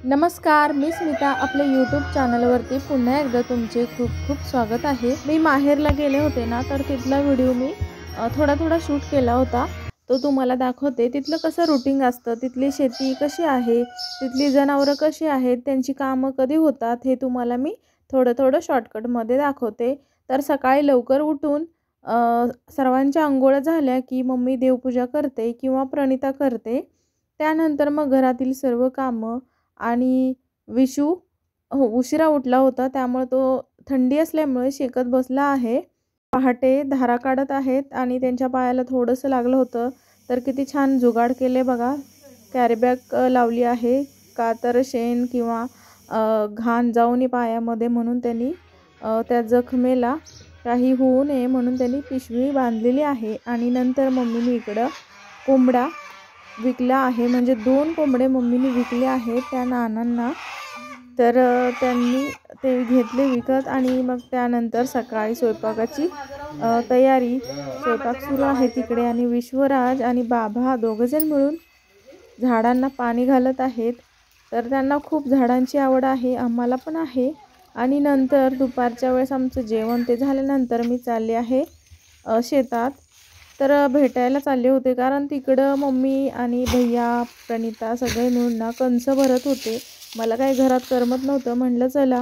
नमस्कार, मी स्मिता आपल्या यूट्यूब चॅनलवरती पुन्हा एकदा तुमचे खूप खूप स्वागत आहे। मी माहेरला गेले होते ना, तर तिथला व्हिडिओ मी थोडा शूट केला होता, तो तुम्हाला दाखवते। तिथलं कसं रूटीन असतं, तिथली शेती कशी आहे, तिथली जनावरं कशी आहेत, त्यांची कामं कधी होतात, हे तुम्हाला मी थोडं शॉर्टकटमध्ये दाखवते। तर सकाळी लवकर उठून सर्वांच्या अंघोळ झाल्या की मम्मी देवपूजा करते किंवा प्रणिता करते। त्यानंतर मग घरातील सर्व कामं आणि विशू उशिरा उठला होता, त्यामुळे तो थंडी असल्यामुळे शेकत बसला आहे। पहाटे धारा काढत आहेत आणि त्यांच्या पायाला थोडंसं लागलं होतं, तर किती छान जुगाड केले बघा। कॅरी बॅग लावली आहे का तर शेण किंवा घाण जाऊ नये पायामध्ये, म्हणून त्यांनी त्या जखमेला काही होऊ नये म्हणून त्यांनी पिशवी बांधलेली आहे। आणि नंतर मम्मीने इकडं कोंबडा विकला आहे, म्हणजे 2 कोंबडे मम्मीने विकले आहेत त्या नानांना। तर त्यांनी ते घेतले विकत आणि मग त्यानंतर सकाळी स्वयंपाकाची तयारी, स्वयंपाक सुरू आहे तिकडे। आणि विश्वराज आणि बाबा दोघंजण मिळून झाडांना पाणी घालत आहेत। तर त्यांना खूप झाडांची आवड आहे, आम्हाला पण आहे। आणि नंतर दुपारच्या वेळेस आमचं जेवण ते झाल्यानंतर मी चालले आहे शेतात। तर भेटायला चालले होते, कारण तिकडं मम्मी आणि भैया प्रणिता सगळे मिळून ना कणस भरत होते। मला काही घरात करमत नव्हतं, म्हणलं चला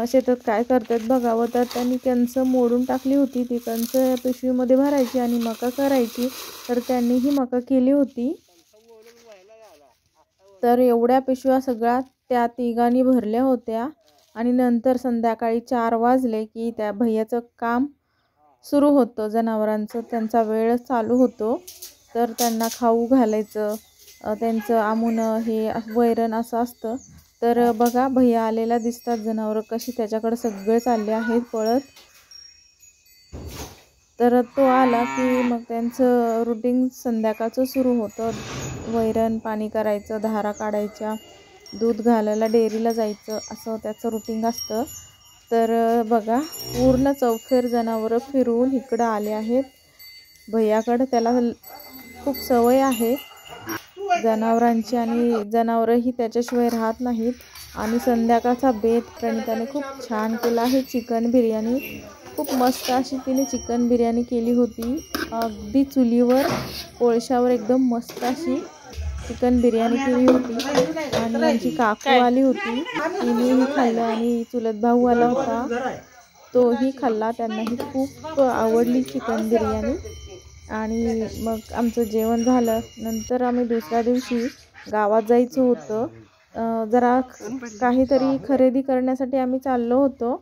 शेतात काय करतात बघावं। तर त्यांनी कणस मोडून टाकली होती, ती कणस पिशवीमध्ये भरायची आणि मका करायची। तर त्यांनी ही मका केली होती। तर एवढ्या पिशव्या सगळ्या त्या तिघांनी भरल्या होत्या। आणि नंतर संध्याकाळी 4 वाजले की त्या भैयाचं काम सुरू होतं, जनावरांचं त्यांचा वेळ चालू होतो। तर त्यांना खाऊ घालायचं, त्यांचं आमुनं हे वैरण असं असतं। तर बघा भैया आलेला दिसतात, जनावरं कशी त्याच्याकडे सगळे चालले आहेत पळत। तर तो आला की मग त्यांचं रुटीन संध्याकाळचं सुरू होतं, वैरण पाणी करायचं, धारा काढायच्या, दूध घालायला डेअरीला जायचं, असं त्याचं रुटीन असतं। तर बघा पूर्ण चौफेर जनावरं फिरून इकडं आले आहेत भैयाकडं। त्याला खूप सवय आहे जनावरांची आणि जनावरंही त्याच्याशिवाय राहत नाहीत। आणि संध्याकाळचा बेत प्रणिताने खूप छान केला आहे, चिकन बिर्याणी। खूप मस्त अशी तिने चिकन बिर्याणी केली होती, अगदी चुलीवर कोळशावर एकदम मस्त अशी चिकन बिर्याणी केली होती। आणि आमची काकू आली होती, तिनेही खाल्लं आणि चुलत भाऊ आला होता, तोही खाल्ला, त्यांनाही खूप आवडली चिकन बिर्याणी। आणि मग आमचं जेवण झालं, नंतर आम्ही दुसऱ्या दिवशी गावात जायचं होतं, जरा काहीतरी खरेदी करण्यासाठी आम्ही चाललो होतो।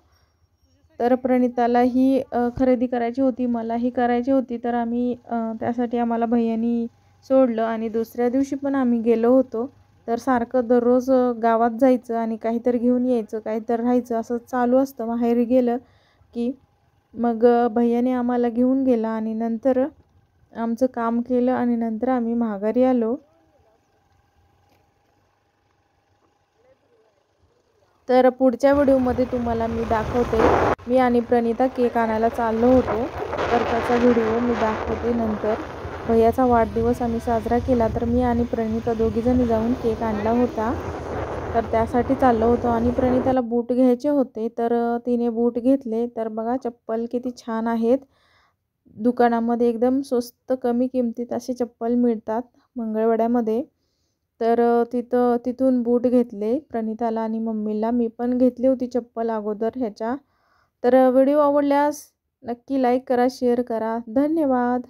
तर प्रणितालाही खरेदी करायची होती, मलाही करायची होती, तर आम्ही त्यासाठी आम्हाला भैयानी सोडलं। आणि दुसऱ्या दिवशी पण आम्ही गेलो होतो। तर सारखं दररोज गावात जायचं आणि काहीतरी घेऊन यायचं, काहीतरी राहायचं, असं चालू असतं माहेरी गेलं की। मग भैयाने आम्हाला घेऊन गेला आणि नंतर आमचं काम केलं आणि नंतर आम्ही माघारी आलो। तर पुढच्या व्हिडिओमध्ये तुम्हाला मी दाखवते, मी आणि प्रणिता केक आणायला चाललो होतो, तर त्याचा व्हिडिओ मी दाखवते नंतर। भैयाचा वाढदिवस आम्ही साजरा केला, तर मी आणि प्रणिता दोघीजणी जाऊन केक आणला होता, तर त्यासाठी चाललो होतो। आणि प्रणिताला बूट घ्यायचे होते, तर तिने बूट घेतले। तर बघा चप्पल किती छान आहेत, दुकानामध्ये एकदम स्वस्त कमी किमतीत असे चप्पल मिळतात मंगळवेढ्यामध्ये। तर तिथून बूट घेतले प्रणिताला आणि मम्मीला, मी पण घेतली होती चप्पल अगोदर ह्याच्या। तर व्हिडिओ आवडल्यास नक्की लाईक करा, शेअर करा, धन्यवाद।